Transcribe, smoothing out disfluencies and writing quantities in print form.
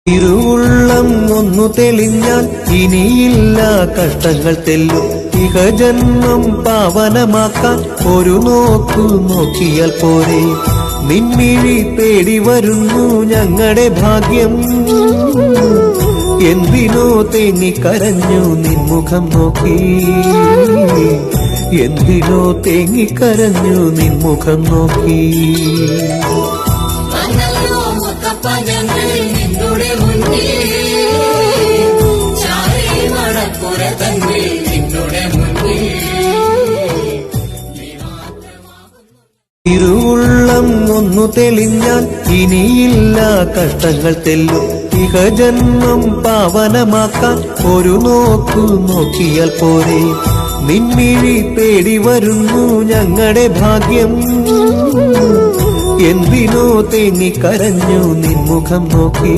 ഇരുവുള്ളം ഒന്നു തെളിഞ്ഞാൽ ഇനിയില്ല കഷ്ടങ്ങൾ തെല്ലും. ഇഹജന്മം പാവനമാക്കാൻ ഒരു നോക്കു നോക്കിയാൽ പോരെ. നിൻമിഴി തേടി വരുന്നു ഞങ്ങളുടെ ഭാഗ്യം. എന്തിനോ തേങ്ങിക്കരഞ്ഞു നിൻമുഖം നോക്കി. എന്തിനോ തേങ്ങിക്കരഞ്ഞു നിൻമുഖം നോക്കി. ഇരുവുള്ളം ഒന്നു തെളിഞ്ഞാൽ ഇനിയില്ല കഷ്ടങ്ങൾ തെല്ലും. ഇഹജന്മം പാവനമാക്കാൻ ഒരു നോക്കു നോക്കിയാൽ പോരെ. നിൻമിഴി തേടി വരുന്നു ഞങ്ങളുടെ ഭാഗ്യം. എന്തിനോ തേങ്ങിക്കരഞ്ഞു നിൻമുഖം നോക്കി.